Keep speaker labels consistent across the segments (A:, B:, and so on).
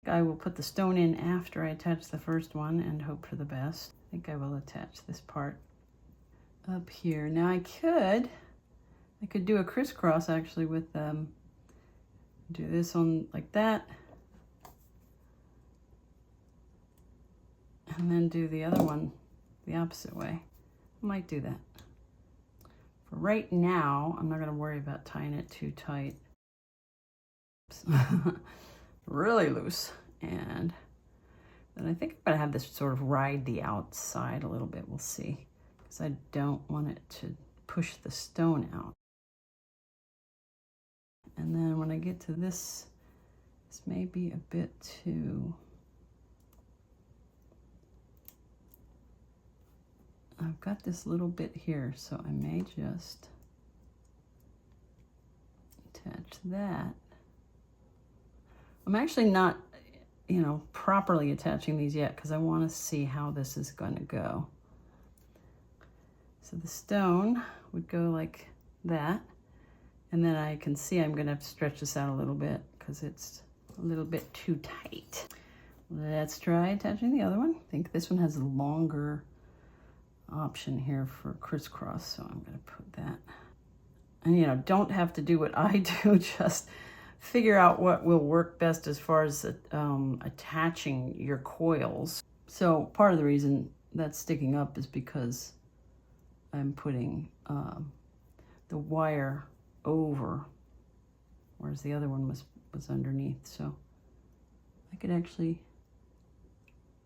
A: I will put the stone in after I attach the first one and hope for the best. I think I will attach this part up here. Now I could do a crisscross actually with do this on like that, and then do the other one the opposite way. I might do that. For right now, I'm not going to worry about tying it too tight. Really loose. And then I think I'm going to have this sort of ride the outside a little bit. We'll see. Because I don't want it to push the stone out. And then when I get to this may be a bit too... I've got this little bit here, so I may just attach that. I'm actually not, properly attaching these yet because I want to see how this is going to go. So the stone would go like that, and then I can see I'm going to have to stretch this out a little bit because it's a little bit too tight. Let's try attaching the other one. I think this one has a longer option here for crisscross, so I'm going to put that. And don't have to do what I do, just figure out what will work best as far as attaching your coils. So part of the reason that's sticking up is because I'm putting the wire over, whereas the other one was underneath. So I could actually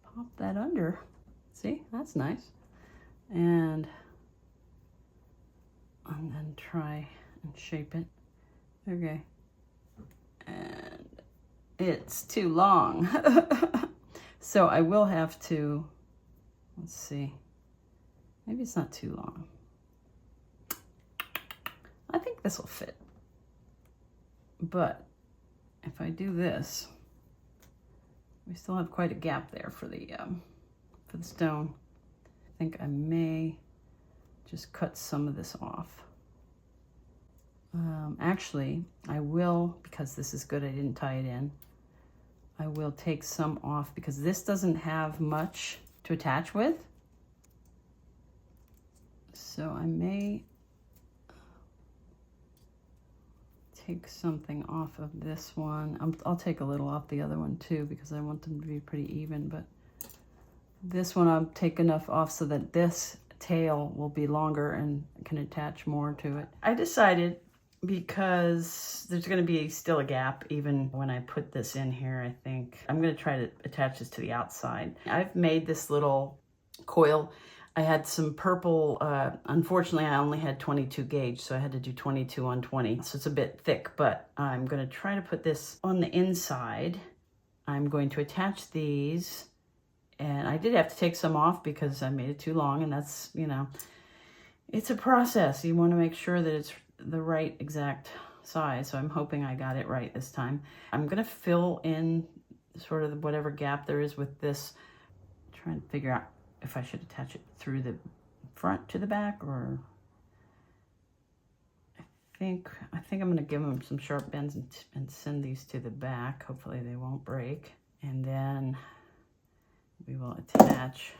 A: pop that under. See, that's nice. And then try and shape it. Okay. And it's too long. So I will have to, let's see, maybe it's not too long. I think this will fit. But if I do this, we still have quite a gap there for the stone. I think I may just cut some of this off. Actually, I will, because this is good, I didn't tie it in. I will take some off because this doesn't have much to attach with. So I may take something off of this one. I'll take a little off the other one too because I want them to be pretty even, but this one I'll take enough off so that this tail will be longer and can attach more to it. I decided, because there's going to be still a gap even when I put this in here, I think I'm going to try to attach this to the outside. I've made this little coil. I had some purple, unfortunately I only had 22 gauge, so I had to do 22 on 20. So it's a bit thick, but I'm going to try to put this on the inside. I'm going to attach these, and I did have to take some off because I made it too long, and that's, it's a process. You want to make sure that it's the right exact size, so I'm hoping I got it right this time. I'm going to fill in sort of whatever gap there is with this, trying to figure out if I should attach it through the front to the back, or I think I'm going to give them some sharp bends and send these to the back. Hopefully they won't break. And then we will attach,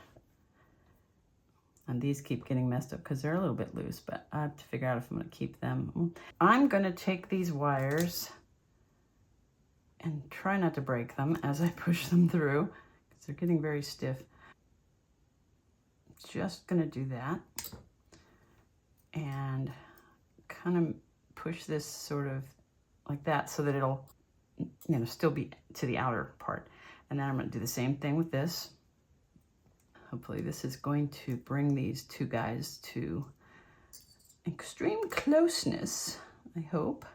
A: and these keep getting messed up because they're a little bit loose, but I have to figure out if I'm going to keep them. I'm going to take these wires and try not to break them as I push them through because they're getting very stiff. Just going to do that and kind of push this sort of like that so that it'll, still be to the outer part. And then I'm going to do the same thing with this. Hopefully this is going to bring these two guys to extreme closeness, I hope.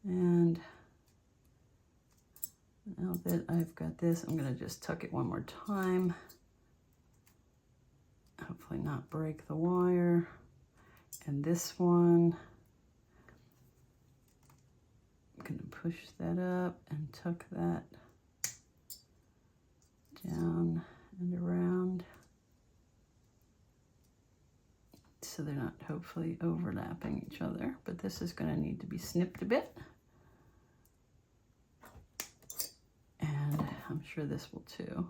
A: And now that I've got this, I'm going to just tuck it one more time. Hopefully not break the wire. And this one, I'm going to push that up and tuck that down and around so they're not hopefully overlapping each other, but this is going to need to be snipped a bit. And sure this will too.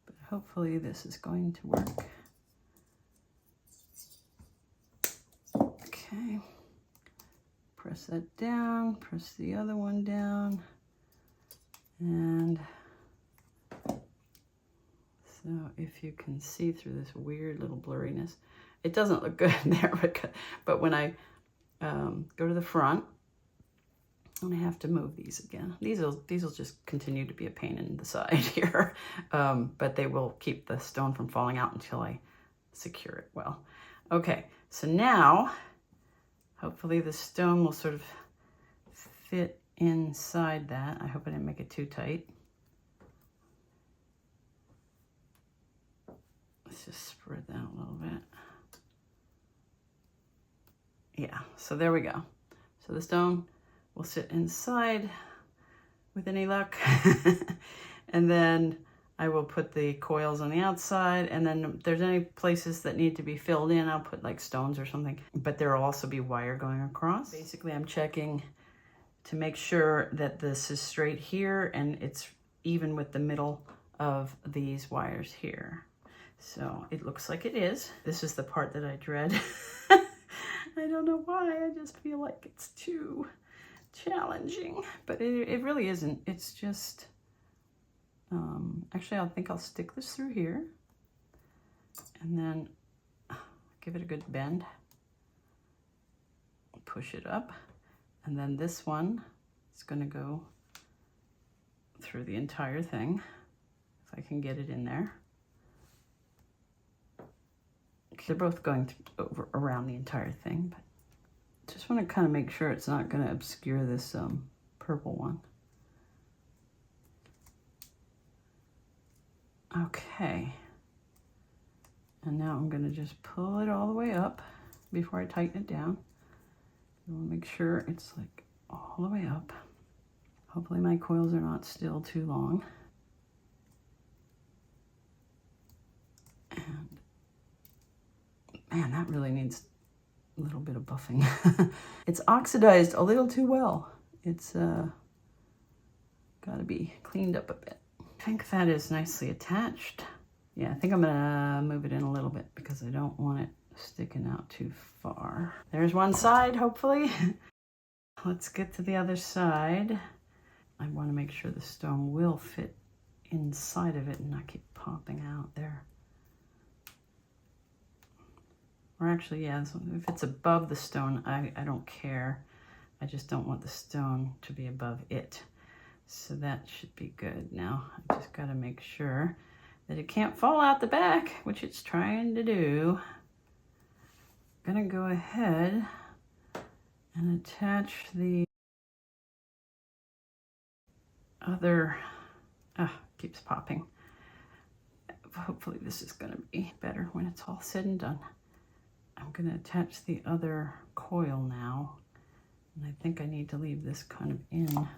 A: But hopefully this is going to work. Okay. Press that down, press the other one down. And so if you can see through this weird little blurriness, it doesn't look good there, but when I go to the front, and I have to move these again. These will just continue to be a pain in the side here, but they will keep the stone from falling out until I secure it well. Okay, so now, hopefully the stone will sort of fit inside that. I hope I didn't make it too tight. Let's just spread that a little bit. Yeah, so there we go. So the stone will sit inside with any luck. And then I will put the coils on the outside, and then if there's any places that need to be filled in, I'll put like stones or something, but there will also be wire going across. Basically, I'm checking to make sure that this is straight here and it's even with the middle of these wires here. So it looks like it is. This is the part that I dread. I don't know why, I just feel like it's too challenging, but it really isn't. It's just, actually I think I'll stick this through here and then give it a good bend, push it up, and then this one is going to go through the entire thing, if I can get it in there. They're both going over around the entire thing, but just want to kind of make sure it's not going to obscure this purple one. Okay, and now I'm going to just pull it all the way up before I tighten it down. I want to make sure it's like all the way up. Hopefully my coils are not still too long. And man, that really needs a little bit of buffing. It's oxidized a little too well. It's got to be cleaned up a bit. I think that is nicely attached. Yeah, I think I'm gonna move it in a little bit because I don't want it sticking out too far. There's one side, hopefully. Let's get to the other side. I want to make sure the stone will fit inside of it and not keep popping out there. Or actually, yeah, so if it's above the stone, I don't care. I just don't want the stone to be above it. So that should be good. Now, I just got to make sure that it can't fall out the back, which it's trying to do. I'm going to go ahead and attach the other, keeps popping. Hopefully this is going to be better when it's all said and done. I'm going to attach the other coil now, and I think I need to leave this kind of in. I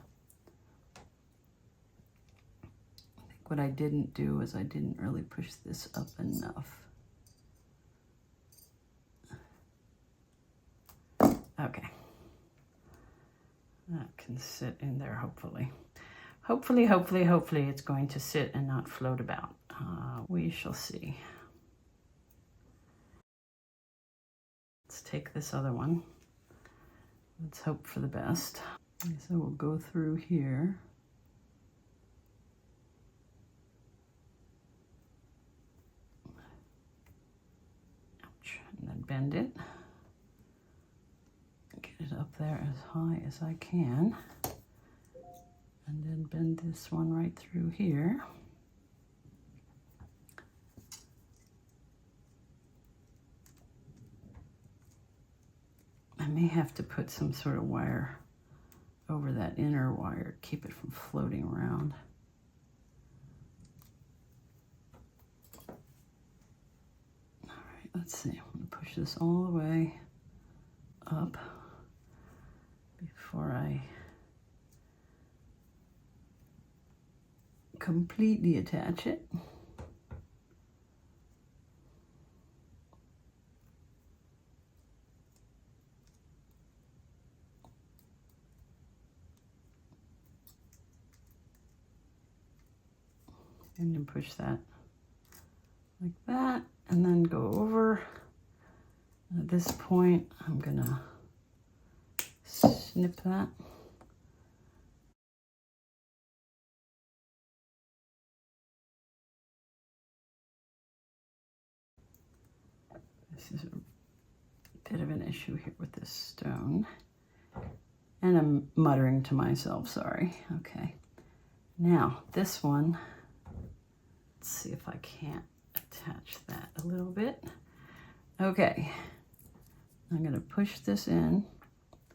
A: think what I didn't do is I didn't really push this up enough. Okay. That can sit in there, hopefully. Hopefully it's going to sit and not float about. We shall see. Let's take this other one. Let's hope for the best. So we'll go through here. Ouch. And then bend it. Get it up there as high as I can. And then bend this one right through here. I may have to put some sort of wire over that inner wire to keep it from floating around. All right, let's see. I'm going to push this all the way up before I completely attach it. And then push that like that, and then go over. At this point, I'm gonna snip that. This is a bit of an issue here with this stone. And I'm muttering to myself, sorry. Okay. Now, this one, let's see if I can't attach that a little bit. Okay. I'm gonna push this in.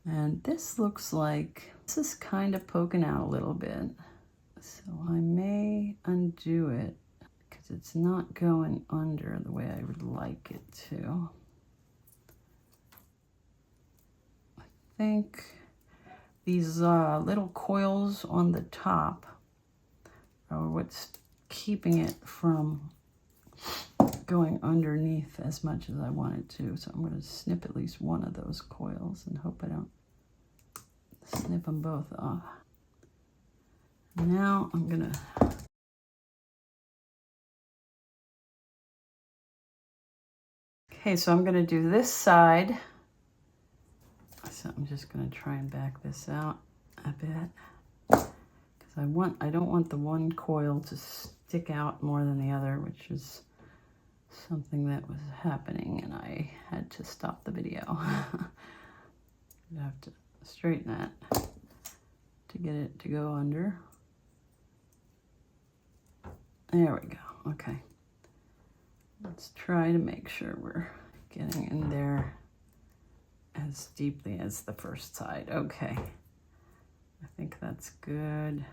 A: And this looks like, this is kind of poking out a little bit. So I may undo it because it's not going under the way I would like it to. I think these little coils on the top are what's keeping it from going underneath as much as I want it to. So I'm going to snip at least one of those coils and hope I don't snip them both off. Now I'm going to okay, so I'm going to do this side. So I'm just going to try and back this out a bit because I don't want the one coil to stick out more than the other, which is something that was happening and I had to stop the video. I have to straighten that to get it to go under. There we go. Okay. Let's try to make sure we're getting in there as deeply as the first side. Okay. I think that's good.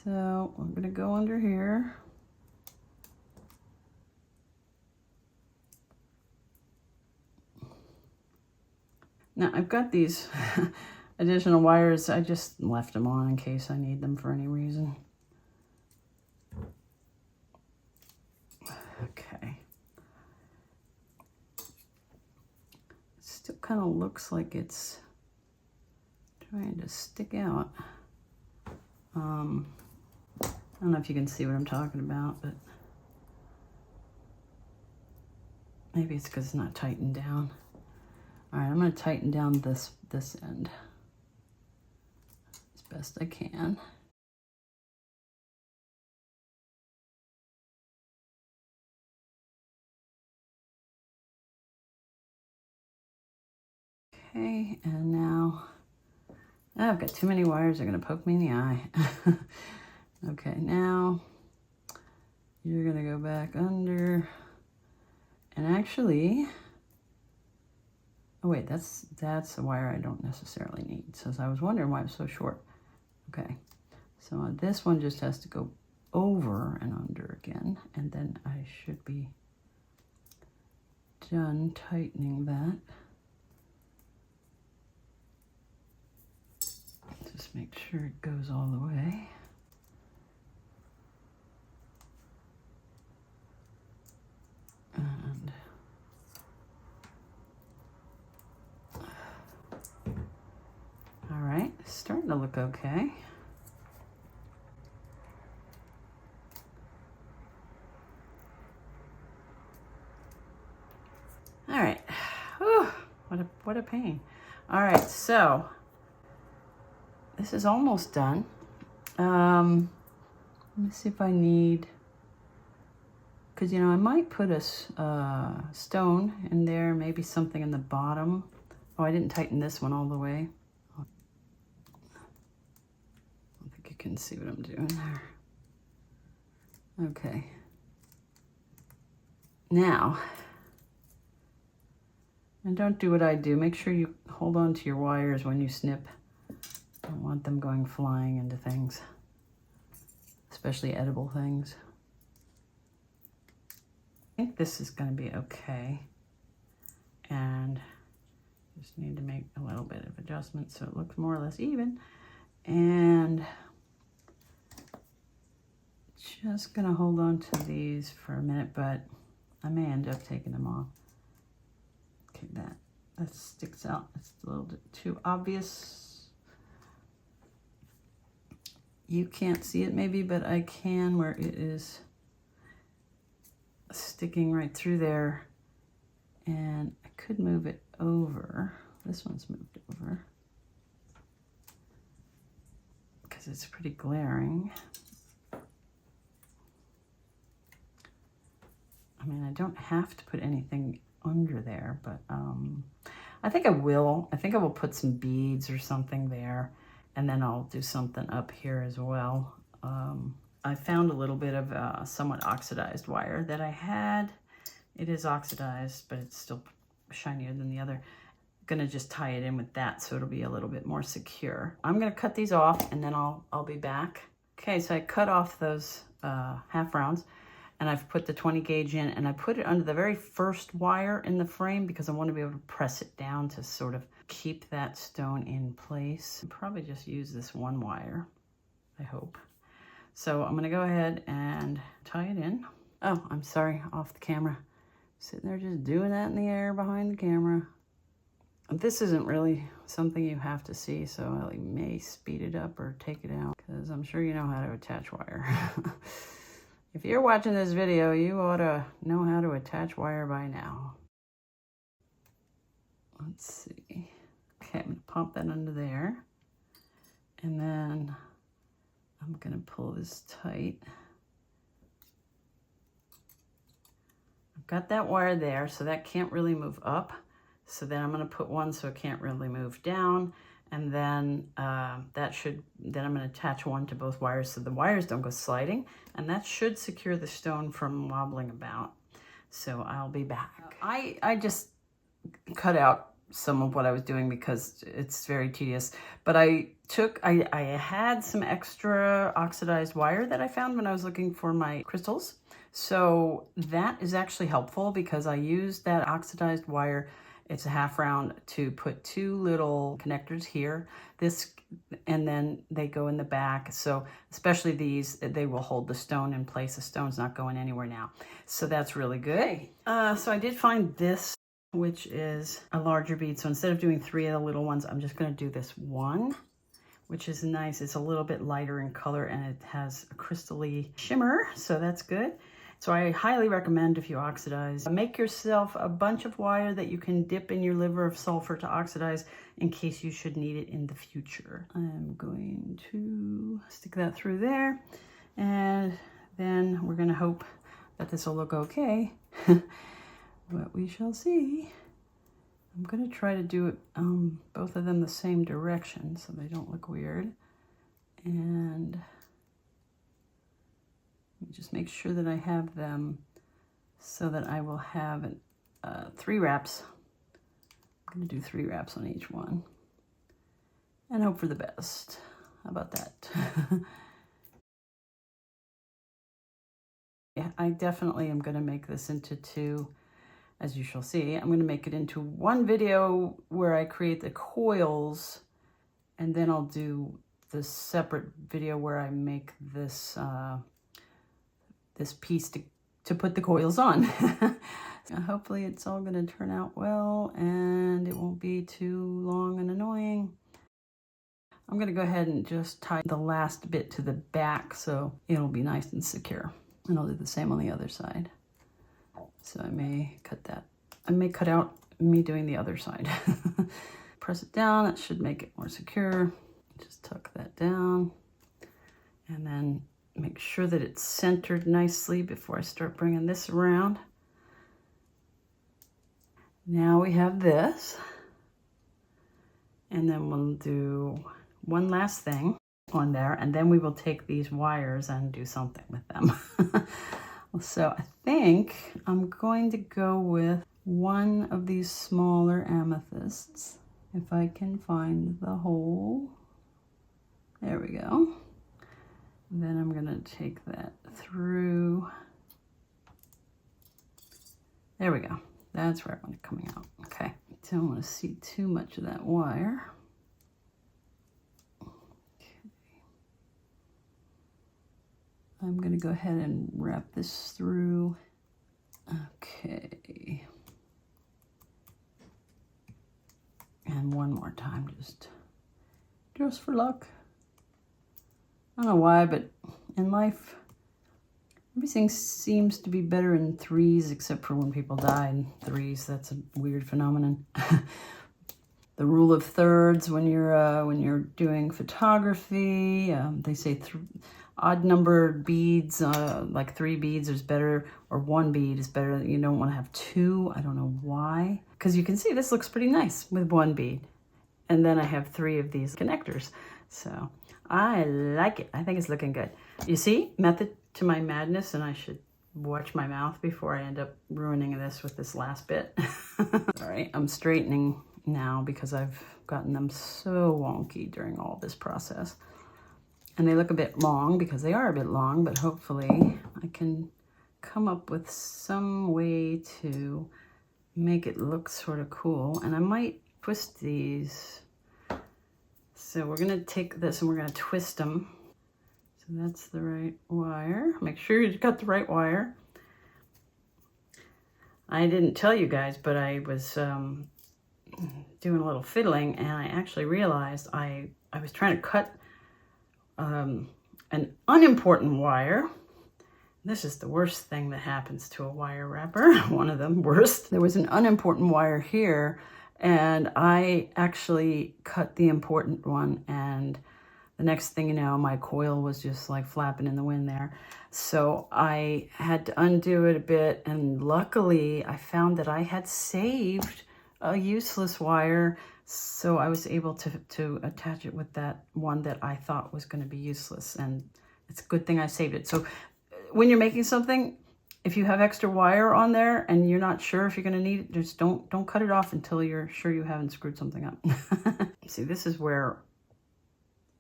A: So I'm going to go under here. Now I've got these additional wires. I just left them on in case I need them for any reason. Okay. It still kind of looks like it's trying to stick out. I don't know if you can see what I'm talking about, but maybe it's because it's not tightened down. All right, I'm going to tighten down this end as best I can. Okay, and now I've got too many wires. They're going to poke me in the eye. Okay, now you're going to go back under. And actually, oh wait, that's a wire I don't necessarily need. So I was wondering why it was so short. Okay, so this one just has to go over and under again, and then I should be done tightening that. Just make sure it goes all the way. And all right, starting to look okay. All right, whew, what a pain. All right, so this is almost done. Let me see if I need, because you know I might put a stone in there, maybe something in the bottom. Oh, I didn't tighten this one all the way. I don't think you can see what I'm doing there. Okay. Now, and don't do what I do. Make sure you hold on to your wires when you snip. Don't want them going flying into things, especially edible things. I think this is going to be okay. And Just need to make a little bit of adjustment so it looks more or less even. And just gonna hold on to these for a minute, but I may end up taking them off. Okay, that sticks out. It's a little bit too obvious. You can't see it maybe, but I can, where it is sticking right through there. And I could move it over. This one's moved over because it's pretty glaring. I mean, I don't have to put anything under there, but I think I will. I think I will put some beads or something there, and then I'll do something up here as well. I found a little bit of somewhat oxidized wire that I had. It is oxidized, but it's still shinier than the other. I'm gonna just tie it in with that so it'll be a little bit more secure. I'm gonna cut these off and then I'll be back. Okay, so I cut off those half rounds, and I've put the 20 gauge in, and I put it under the very first wire in the frame because I want to be able to press it down to sort of keep that stone in place. I'll probably just use this one wire, I hope. So I'm gonna go ahead and tie it in. Oh, I'm sorry, off the camera. Sitting there just doing that in the air behind the camera. This isn't really something you have to see, so I may speed it up or take it out because I'm sure you know how to attach wire. If you're watching this video, you ought to know how to attach wire by now. Let's see. Okay, I'm gonna pop that under there. And then I'm gonna pull this tight. I've got that wire there, so that can't really move up. So then I'm gonna put one so it can't really move down. And then then I'm gonna attach one to both wires so the wires don't go sliding, and that should secure the stone from wobbling about. So I'll be back. I just cut out some of what I was doing because it's very tedious, but I had some extra oxidized wire that I found when I was looking for my crystals. So that is actually helpful because I used that oxidized wire. It's a half round to put two little connectors here. And then they go in the back. So especially these, they will hold the stone in place. The stone's not going anywhere now. So that's really good. So I did find this, which is a larger bead. So instead of doing 3 of the little ones, I'm just gonna do this one, which is nice. It's a little bit lighter in color and it has a crystal-y shimmer. So that's good. So I highly recommend, if you oxidize, make yourself a bunch of wire that you can dip in your liver of sulfur to oxidize in case you should need it in the future. I'm going to stick that through there, and then we're gonna hope that this will look okay, but we shall see. I'm gonna try to do it both of them the same direction so they don't look weird. And just make sure that I have them so that I will have 3 wraps. I'm gonna do 3 wraps on each one and hope for the best. How about that? Yeah, I definitely am gonna make this into 2, as you shall see. I'm gonna make it into 1 video where I create the coils, and then I'll do the separate video where I make this this piece to put the coils on. Hopefully it's all gonna turn out well and it won't be too long and annoying. I'm gonna go ahead and just tie the last bit to the back so it'll be nice and secure. And I'll do the same on the other side. So I may cut that. I may cut out me doing the other side. Press it down, that should make it more secure. Just tuck that down. And then make sure that it's centered nicely before I start bringing this around. Now we have this. And then we'll do one last thing on there, and then we will take these wires and do something with them. So I think I'm going to go with one of these smaller amethysts, if I can find the hole. There we go. Then I'm gonna take that through. There we go. That's where I want it coming out. Okay. Don't want to see too much of that wire. Okay. I'm going to go ahead and wrap this through. Okay. And one more time, just for luck. I don't know why, but in life, everything seems to be better in threes, except for when people die in threes. That's a weird phenomenon. The rule of thirds when you're doing photography, they say odd numbered beads, like 3 beads is better, or 1 bead is better. You don't want to have 2. I don't know why, because you can see this looks pretty nice with 1 bead, and then I have 3 of these connectors. So I like it. I think it's looking good. You see, method to my madness, and I should watch my mouth before I end up ruining this with this last bit. All right, I'm straightening now because I've gotten them so wonky during all this process. And they look a bit long because they are a bit long, but hopefully I can come up with some way to make it look sort of cool. And I might twist these. So we're gonna take this and we're gonna twist them. So that's the right wire. Make sure you got the right wire. I didn't tell you guys, but I was doing a little fiddling, and I actually realized I was trying to cut an unimportant wire. This is the worst thing that happens to a wire wrapper. One of them worst. There was an unimportant wire here, and I actually cut the important one, and the next thing you know, my coil was just like flapping in the wind there. So I had to undo it a bit, and luckily I found that I had saved a useless wire, so I was able to attach it with that one that I thought was going to be useless, and it's a good thing I saved it. So when you're making something, if you have extra wire on there and you're not sure if you're going to need it, just don't cut it off until you're sure you haven't screwed something up. See, this is where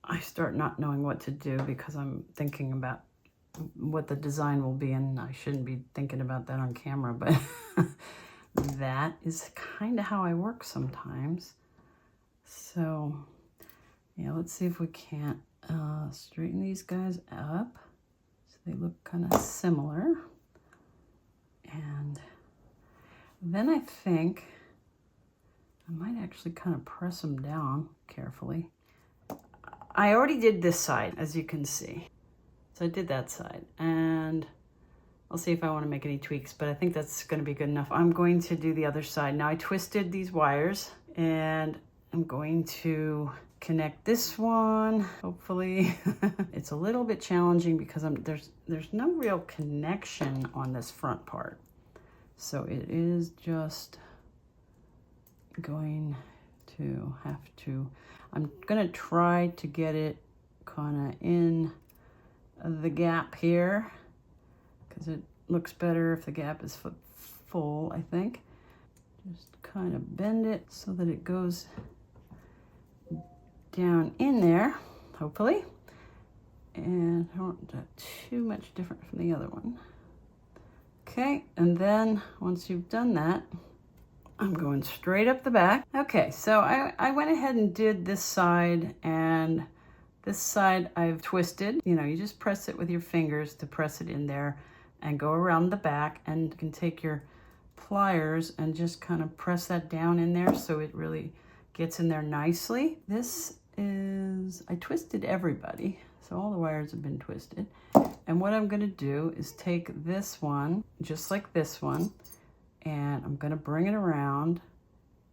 A: I start not knowing what to do because I'm thinking about what the design will be, and I shouldn't be thinking about that on camera, but that is kind of how I work sometimes. So yeah, let's see if we can't straighten these guys up so they look kind of similar. And then I think I might actually kind of press them down carefully. I already did this side, as you can see. So I did that side, and I'll see if I want to make any tweaks, but I think that's going to be good enough. I'm going to do the other side. Now I twisted these wires, and I'm going to connect this one, hopefully. It's a little bit challenging because there's no real connection on this front part. So it is just going to have to, I'm gonna try to get it kind of in the gap here because it looks better if the gap is full, I think. Just kind of bend it so that it goes down in there, hopefully. And I don't want that too much different from the other one. Okay, and then once you've done that, I'm going straight up the back. Okay, so I went ahead and did this side, and this side I've twisted. You know, you just press it with your fingers to press it in there and go around the back, and you can take your pliers and just kind of press that down in there so it really gets in there nicely. This is, I twisted everybody, so all the wires have been twisted. And what I'm gonna do is take this one, just like this one, and I'm gonna bring it around,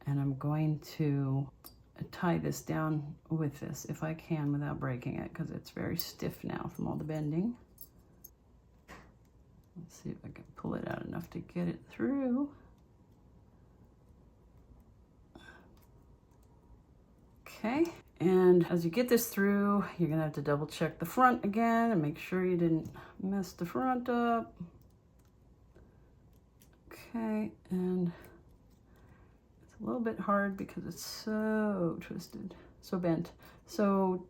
A: and I'm going to tie this down with this if I can without breaking it, because it's very stiff now from all the bending. Let's see if I can pull it out enough to get it through. Okay, and as you get this through, you're gonna have to double check the front again and make sure you didn't mess the front up. Okay, and it's a little bit hard because it's so twisted, so bent. So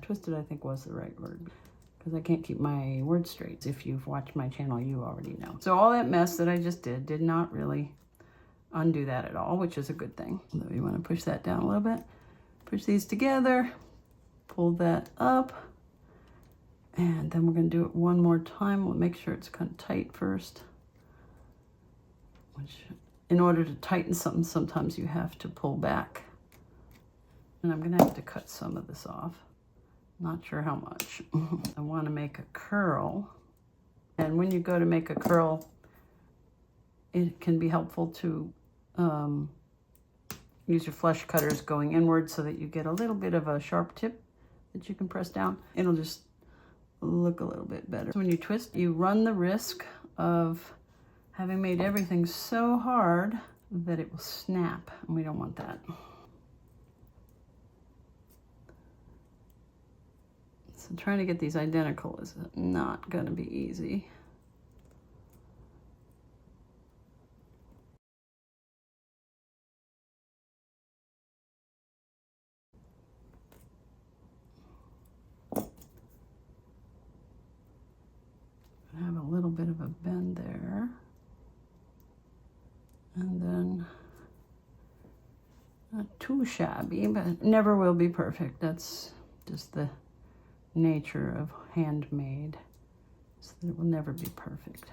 A: twisted I think was the right word, because I can't keep my words straight. If you've watched my channel, you already know. So all that mess that I just did not really undo that at all, which is a good thing. Although you want to push that down a little bit. Push these together, pull that up, and then we're going to do it one more time. We'll make sure it's kind of tight first. Which, in order to tighten something, sometimes you have to pull back. And I'm going to have to cut some of this off. Not sure how much. I want to make a curl. And when you go to make a curl, it can be helpful to use your flush cutters going inward so that you get a little bit of a sharp tip that you can press down. It'll just look a little bit better. So when you twist, you run the risk of having made everything so hard that it will snap, and we don't want that. So trying to get these identical is not going to be easy. I have a little bit of a bend there. And then, not too shabby, but never will be perfect. That's just the nature of handmade, so that it will never be perfect.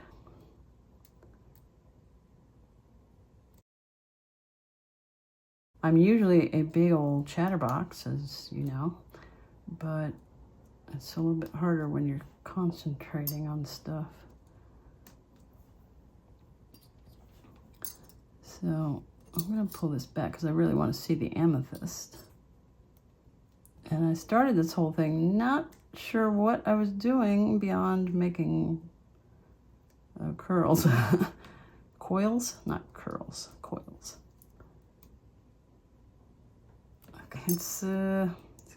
A: I'm usually a big old chatterbox, as you know, but it's a little bit harder when you're concentrating on stuff. So I'm going to pull this back because I really want to see the amethyst. And I started this whole thing not sure what I was doing beyond making curls. Coils? Not curls, coils. Okay, it's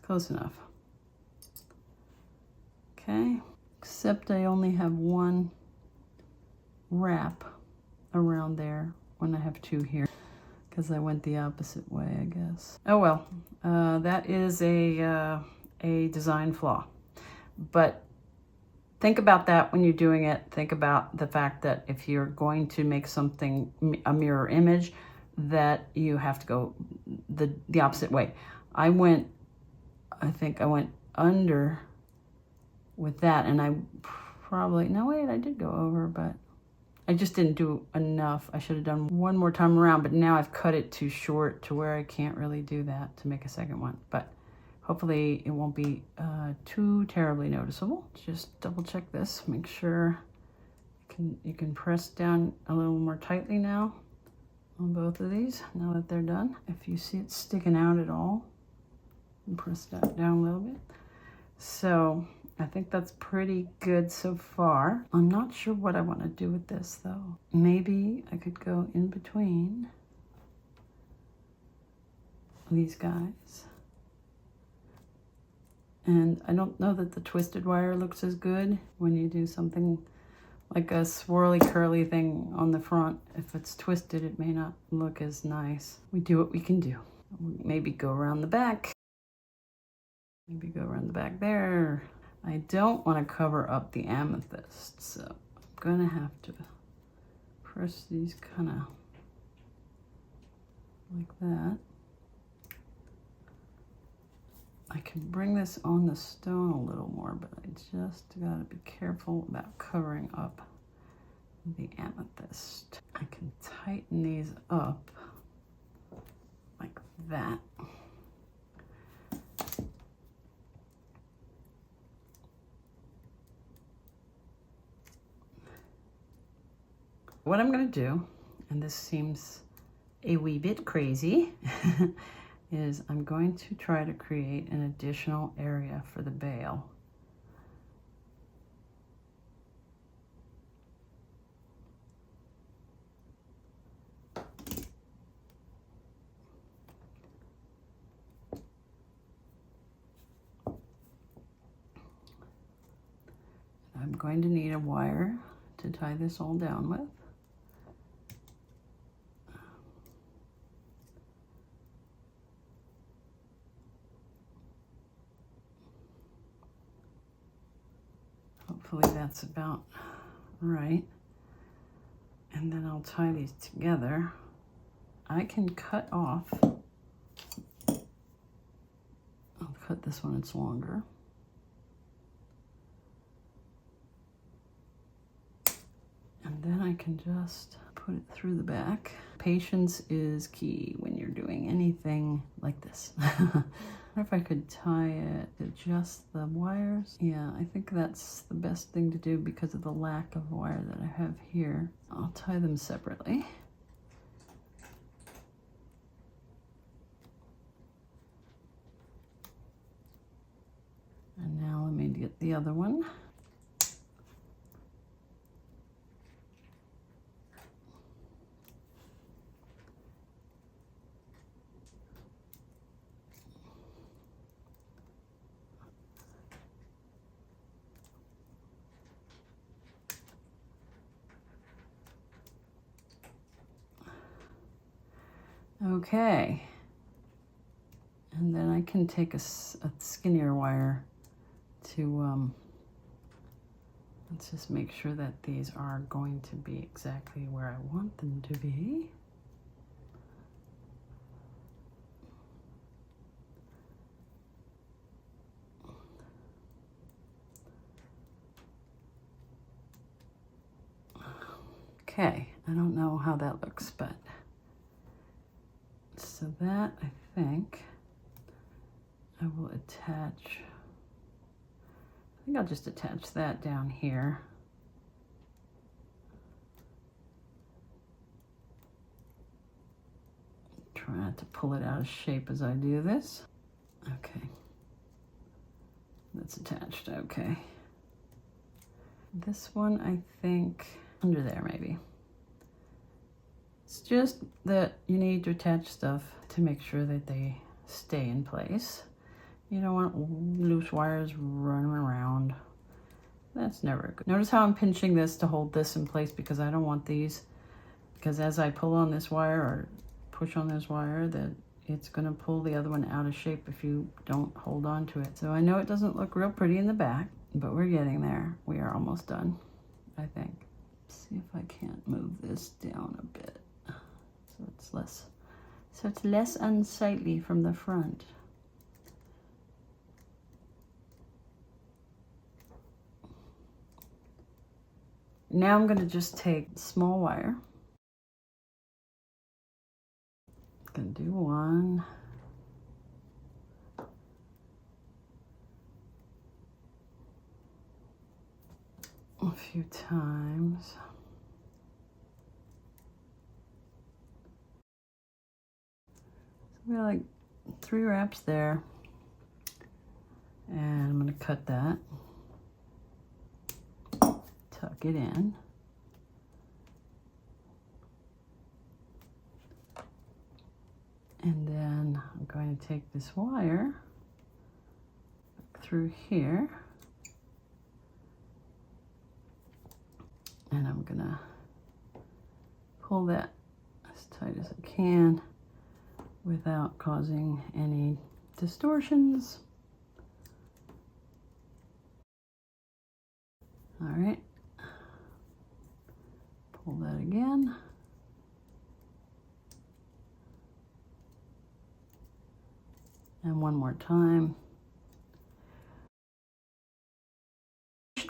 A: close enough. Okay, except I only have one wrap around there when I have two here, because I went the opposite way, I guess. Oh well, that is a design flaw. But think about that when you're doing it. Think about the fact that if you're going to make something, a mirror image, that you have to go the opposite way. I think I went under with that, and I probably, no wait, I did go over, but I just didn't do enough. I should have done one more time around, but now I've cut it too short to where I can't really do that to make a second one. But hopefully it won't be too terribly noticeable. Just double check this, make sure you can press down a little more tightly now on both of these, now that they're done. If you see it sticking out at all, press that down a little bit. So I think that's pretty good so far. I'm not sure what I want to do with this though. Maybe I could go in between these guys. And I don't know that the twisted wire looks as good when you do something like a swirly curly thing on the front. If it's twisted, it may not look as nice. We do what we can do. Maybe go around the back. Maybe go around the back there. I don't want to cover up the amethyst, so I'm gonna have to press these kind of like that. I can bring this on the stone a little more, but I just gotta be careful about covering up the amethyst. I can tighten these up like that. What I'm going to do, and this seems a wee bit crazy, is I'm going to try to create an additional area for the bail. I'm going to need a wire to tie this all down with. Hopefully that's about right. And then I'll tie these together I can cut off. I'll cut this one, it's longer. And then I can just put it through the back. Patience is key when you're doing anything like this. I wonder if I could tie it to just the wires. Yeah, I think that's the best thing to do because of the lack of wire that I have here. I'll tie them separately. And now let me get the other one. Okay, and then I can take a skinnier wire to, let's just make sure that these are going to be exactly where I want them to be. Okay, I don't know how that looks, but so that, I think, I will attach, I think I'll just attach that down here. Try not to pull it out of shape as I do this. Okay, that's attached, okay. This one, I think, under there maybe. It's just that you need to attach stuff to make sure that they stay in place. You don't want loose wires running around. That's never good. Notice how I'm pinching this to hold this in place because I don't want these, because as I pull on this wire or push on this wire, that it's gonna pull the other one out of shape if you don't hold on to it. So I know it doesn't look real pretty in the back, but we're getting there. We are almost done, I think. Let's see if I can't move this down a bit. So it's less unsightly from the front. Now I'm going to just take small wire. I'm going to do one. A few times. We got like 3 wraps there, and I'm going to cut that, tuck it in, and then I'm going to take this wire through here, and I'm going to pull that as tight as I can without causing any distortions. All right, pull that again. And one more time.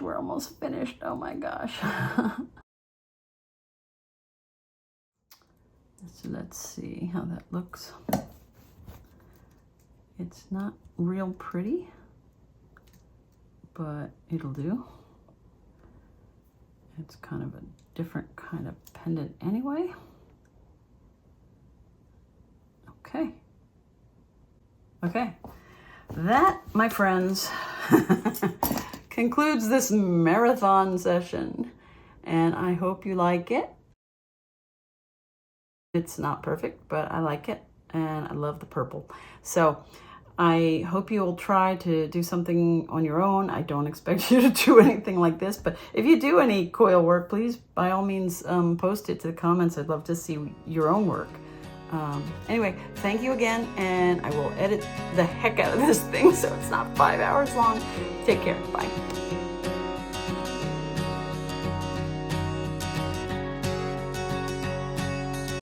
A: We're almost finished, oh my gosh. So let's see how that looks. It's not real pretty, but it'll do. It's kind of a different kind of pendant anyway. Okay. Okay. That, my friends, concludes this marathon session, and I hope you like it. It's not perfect, but I like it, and I love the purple. So I hope you'll try to do something on your own. I don't expect you to do anything like this, but if you do any coil work, please, by all means, post it to the comments. I'd love to see your own work. Anyway, thank you again, and I will edit the heck out of this thing so it's not 5 hours long. Take care. Bye.